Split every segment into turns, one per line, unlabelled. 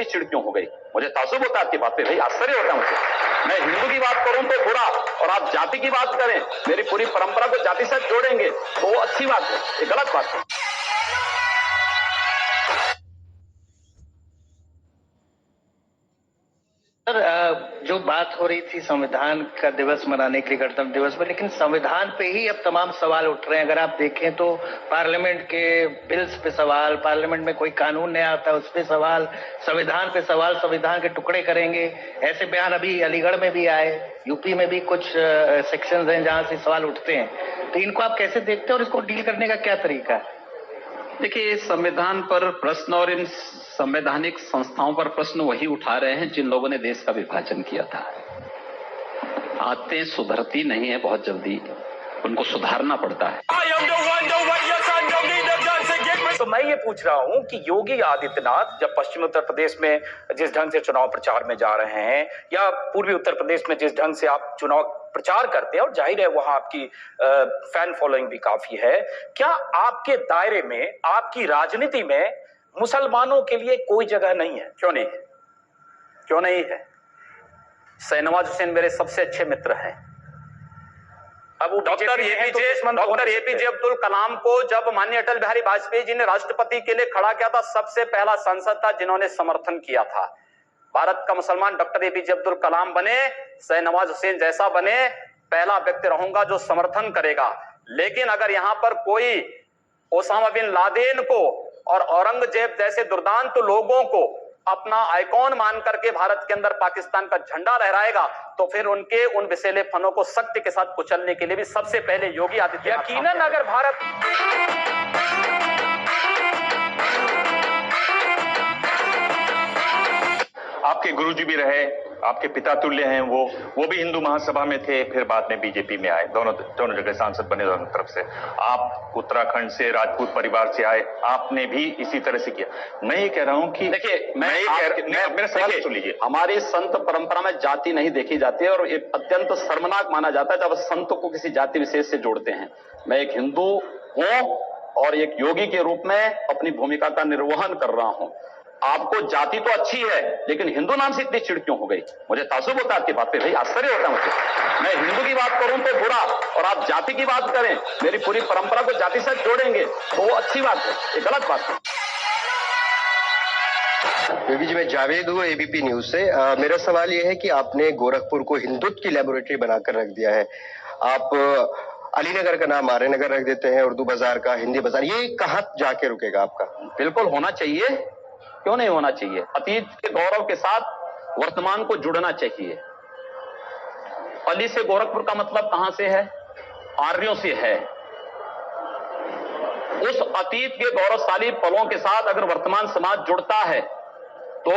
चिड़ क्यों हो गई? मुझे ताज्जुब होता है आपकी बात पे, भाई आश्चर्य होता है मुझे। मैं हिंदू की बात करूं तो बुरा, और आप जाति की बात करें, मेरी पूरी परंपरा को जाति से जोड़ेंगे तो वो अच्छी बात है, ये गलत बात है।
सर, जो बात हो रही थी संविधान का दिवस मनाने के लिए, गणतंत्र दिवस में, लेकिन संविधान पे ही अब तमाम सवाल उठ रहे हैं। अगर आप देखें तो पार्लियामेंट के बिल्स पे सवाल, पार्लियामेंट में कोई कानून नहीं आता उस पे सवाल, संविधान पे सवाल, संविधान के टुकड़े करेंगे, ऐसे बयान अभी अलीगढ़ में भी आए, यूपी में भी कुछ सेक्शंस हैं जहां से सवाल उठते हैं। तो इनको आप कैसे देखते हैं और इसको डील करने का क्या तरीका है?
देखिए, संविधान पर प्रश्न और इन संवैधानिक संस्थाओं पर प्रश्न वही उठा रहे हैं जिन लोगों ने देश का विभाजन किया था। आदतें सुधरती नहीं है बहुत जल्दी, उनको सुधारना पड़ता है। तो मैं ये पूछ रहा हूं कि योगी आदित्यनाथ जब पश्चिमी उत्तर प्रदेश में जिस ढंग से चुनाव प्रचार में जा रहे हैं, या पूर्वी उत्तर प्रदेश में जिस ढंग से आप चुनाव प्रचार करते हैं, और जाहिर है वहां आपकी फैन फॉलोइंग भी काफी है, क्या आपके दायरे में, आपकी राजनीति में मुसलमानों के लिए कोई जगह नहीं है? क्यों नहीं है? क्यों नहीं है? शाहनवाज हुसैन मेरे सबसे अच्छे मित्र हैं। अब डॉक्टर एपीजे अब्दुल कलाम को जब माननीय अटल बिहारी वाजपेयी जी ने राष्ट्रपति के लिए खड़ा किया था, सबसे पहला सांसद था जिन्होंने समर्थन किया था। भारत का मुसलमान डॉक्टर एपीजे अब्दुल कलाम बने, शाहनवाज हुसैन जैसा बने, पहला व्यक्ति रहूंगा जो समर्थन करेगा। लेकिन अगर यहां पर कोई ओसामा बिन लादेन को और औरंगजेब जैसे दुर्दांत लोगों को अपना आइकॉन मान करके भारत के अंदर पाकिस्तान का झंडा लहराएगा, तो फिर उनके उन विषैले फनों को सख्ती के साथ कुचलने के लिए भी सबसे पहले योगी आदित्यनाथ। यकीनन अगर भारत आपके गुरुजी भी रहे, आपके पिता तुल्य हैं, वो भी हिंदू महासभा में थे, फिर बाद में बीजेपी में आए, दोनों जगह सांसद बने दोनों तरफ से। आप उत्तराखंड से राजपूत परिवार से आए, आपने भी इसी तरह से किया। मैं ये कह रहा हूं कि देखिए, मेरा सवाल सुन लीजिए। हमारी संत परंपरा में जाति नहीं देखी जाती है, और ये अत्यंत शर्मनाक माना जाता है जब संत को किसी जाति विशेष से जोड़ते हैं। मैं एक हिंदू हूं और एक योगी के रूप में अपनी भूमिका का निर्वहन कर रहा हूं। आपको जाति तो अच्छी है, लेकिन हिंदू नाम से इतनी चिड़ क्यों हो गई? मुझे ताज्जुब होता है आपकी बात पे, भाई आश्चर्य होता है मुझे। मैं हिंदू की बात करूं तो बुरा, और आप जाति की बात करें, मेरी पूरी परंपरा को जाति से जोड़ेंगे तो वो अच्छी बात है, ये गलत बात है।
योगी जी, मैं जावेद हूँ एबीपी न्यूज से। मेरा सवाल यह है कि आपने गोरखपुर को हिंदुत्व की लेबोरेटरी बनाकर रख दिया है। आप अलीनगर का नाम आर्यनगर रख देते हैं, उर्दू बाजार का हिंदी बाजार, ये कहाँ जाके रुकेगा आपका?
बिल्कुल होना चाहिए, क्यों नहीं होना चाहिए? अतीत के गौरव के साथ वर्तमान को जुड़ना चाहिए। अली से गोरखपुर का मतलब कहां से है? आर्यों से है। उस अतीत के गौरवशाली पलों के साथ अगर वर्तमान समाज जुड़ता है तो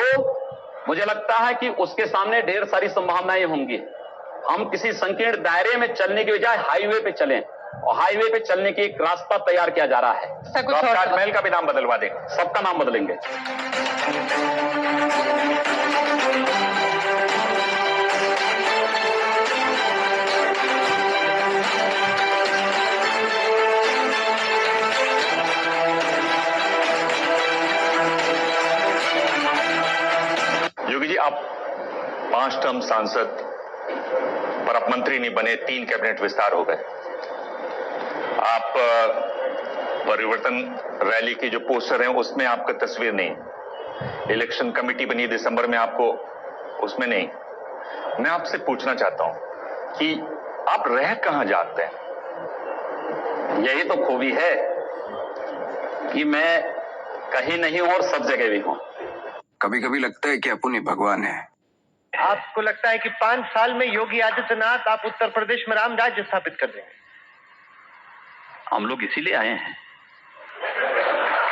मुझे लगता है कि उसके सामने ढेर सारी संभावनाएं होंगी। हम किसी संकीर्ण दायरे में चलने की बजाय हाईवे पे चलें, और हाईवे पे चलने की एक रास्ता तैयार किया जा रहा है। ताजमहल का भी नाम बदलवा दें, सबका नाम बदलेंगे। योगी जी, आप 5 टर्म सांसद, पर आप मंत्री नहीं बने, 3 कैबिनेट विस्तार हो गए। आप परिवर्तन रैली की जो पोस्टर है उसमें आपका तस्वीर नहीं, इलेक्शन कमेटी बनी दिसंबर में, आपको उसमें नहीं। मैं आपसे पूछना चाहता हूं कि आप रह कहां जाते हैं? यही तो खूबी है कि मैं कहीं नहीं हूं और सब जगह भी हूं।
कभी कभी लगता है कि अपन ही भगवान है।
आपको लगता है कि 5 साल में योगी आदित्यनाथ आप उत्तर प्रदेश में राम राज्य स्थापित कर देंगे?
हम लोग इसीलिए आए हैं।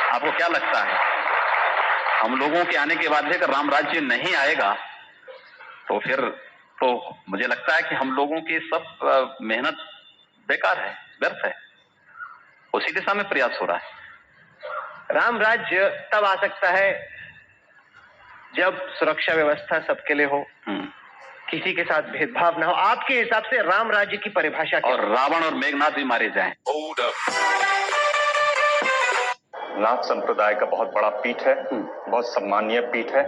आपको क्या लगता है, हम लोगों के आने के बाद भी अगर राम राज्य नहीं आएगा तो फिर तो मुझे लगता है कि हम लोगों की सब मेहनत बेकार है, व्यर्थ है। उसी दिशा में प्रयास हो रहा है।
राम राज्य तब आ सकता है जब सुरक्षा व्यवस्था सबके लिए हो, किसी के साथ भेदभाव ना हो। आपके हिसाब से राम राज्य की परिभाषा क्या?
और रावण और मेघनाथ भी मारे जाएं। नाथ संप्रदाय का बहुत बड़ा पीठ है, बहुत सम्मानीय पीठ है,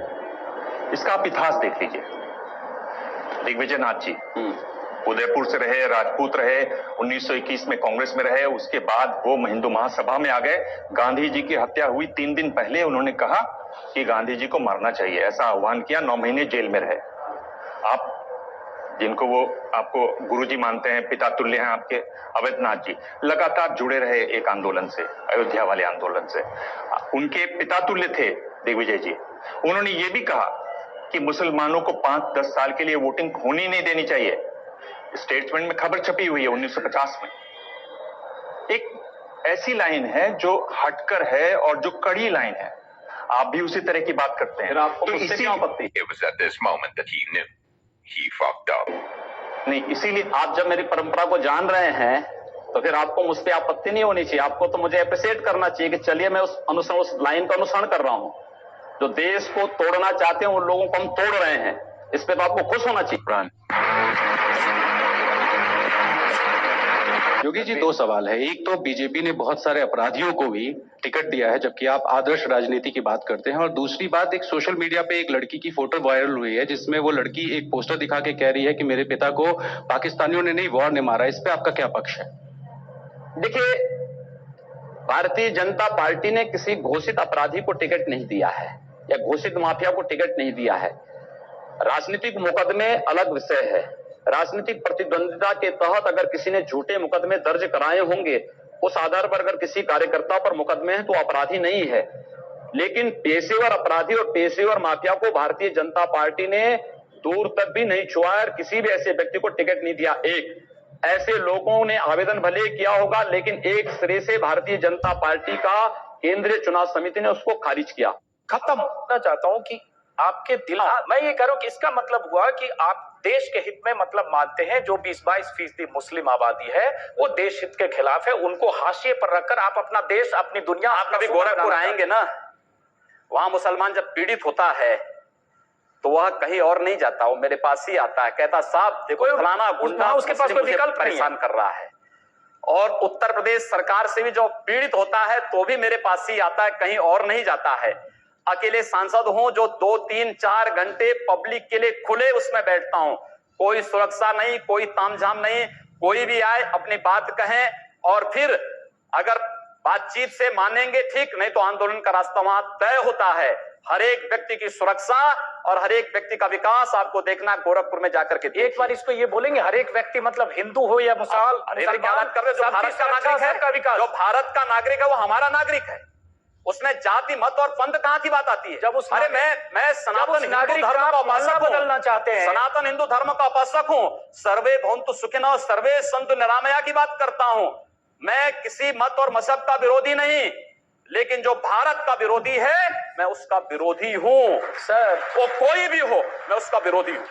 इसका आप इतिहास देख लीजिए। दिग्विजय नाथ जी उदयपुर से रहे, राजपूत रहे, 1921 में कांग्रेस में रहे, उसके बाद वो हिंदू महासभा में आ गए। गांधी जी की हत्या हुई 3 दिन पहले उन्होंने कहा कि गांधी जी को मारना चाहिए, ऐसा आह्वान किया। 9 महीने जेल में रहे। आप जिनको वो आपको गुरुजी मानते हैं, पिता तुल्य हैं आपके, अवैधनाथ जी लगातार जुड़े रहे एक आंदोलन से, अयोध्या वाले आंदोलन से। उनके पिता तुल्य थे दिग्विजय जी। उन्होंने ये भी कहा कि मुसलमानों को 5-10 साल के लिए वोटिंग होनी नहीं देनी चाहिए। स्टेटमेंट में खबर छपी हुई है 1950 में। एक ऐसी लाइन है जो हटकर है और जो कड़ी लाइन है। आप भी उसी तरह की बात करते हैं। तो इसी आपत्ति
It was at this moment that he knew he fucked up.
नहीं, इसीलिए
आप जब मेरी परंपरा को जान रहे हैं तो फिर आपको मुझ पे आपत्ति नहीं होनी चाहिए। आपको तो मुझे अप्रिशिएट करना चाहिए कि चलिए मैं उस लाइन का अनुसरण कर रहा हूं। जो देश को तोड़ना चाहते हैं उन लोगों को हम तोड़ रहे हैं, इस पे तो आपको खुश होना चाहिए।
योगी जी, 2 सवाल है। एक तो बीजेपी ने बहुत सारे अपराधियों को भी टिकट दिया है, जबकि आप आदर्श राजनीति की बात करते हैं। और दूसरी बात, एक सोशल मीडिया पे एक लड़की की फोटो वायरल हुई है जिसमें वो लड़की एक पोस्टर दिखा के कह रही है कि मेरे पिता को पाकिस्तानियों ने नहीं, वॉर ने मारा। इस पे आपका क्या पक्ष है?
देखिए, भारतीय जनता पार्टी ने किसी घोषित अपराधी को टिकट नहीं दिया है या घोषित माफिया को टिकट नहीं दिया है। राजनीतिक मुकदमे अलग विषय है। राजनीतिक प्रतिद्वंदिता के तहत अगर किसी ने झूठे मुकदमे दर्ज कराए होंगे, उस आधार पर अगर किसी कार्यकर्ता पर मुकदमे हैं तो अपराधी नहीं है। लेकिन पेशेवर अपराधी और पेशेवर माफिया को भारतीय जनता पार्टी ने दूर तक भी नहीं छुआ और किसी भी ऐसे व्यक्ति को टिकट नहीं दिया। एक ऐसे लोगों ने आवेदन भले किया होगा, लेकिन एक सिरे से भारतीय जनता पार्टी का केंद्रीय चुनाव समिति ने उसको खारिज किया।
खत्म करना चाहता हूं कि आपके दिल, मैं ये कह रहा हूं कि इसका मतलब हुआ कि आप देश के हित में मतलब मानते हैं जो 20-22% मुस्लिम आबादी है वो देश हित के खिलाफ है, उनको हाशिए पर रखकर आप अपना देश, अपनी दुनिया।
आप कभी गोरखपुर आएंगे ना, वहां मुसलमान जब पीड़ित होता है तो वह कहीं और नहीं जाता, वो मेरे पास ही आता है, कहता साहब देखो फलाना गुंडा
उसके पास कोई विकल्प
परेशान कर रहा है। और उत्तर प्रदेश सरकार से भी जो पीड़ित होता है तो भी मेरे पास ही आता है, कहीं और नहीं जाता है। अकेले सांसद हूं जो 2, 3, 4 घंटे पब्लिक के लिए खुले उसमें बैठता हूं। कोई सुरक्षा नहीं, कोई तामझाम नहीं, कोई भी आए अपनी बात कहें और फिर अगर बातचीत से मानेंगे ठीक, नहीं तो आंदोलन का रास्ता वहां तय होता है। हर एक व्यक्ति की सुरक्षा और हर एक व्यक्ति का विकास आपको देखना गोरखपुर में जाकर के।
एक बार इसको ये बोलेंगे, हर एक व्यक्ति मतलब हिंदू हो या मुसलमान,
जो भारत का नागरिक है वो हमारा नागरिक है। उसमें जाति मत और पंथ कहां की बात आती है?
जब उस
अरे मैं सनातन हिंदू धर्म का उपासक
बदलना चाहते हैं,
सनातन हिंदू धर्म का उपासक हूं। सर्वे भवन्तु सुखिनः सर्वे सन्तु निरामया की बात करता हूं। मैं किसी मत और मजहब का विरोधी नहीं, लेकिन जो भारत का विरोधी है मैं उसका विरोधी हूं। सर वो कोई भी हो, मैं उसका विरोधी हूं।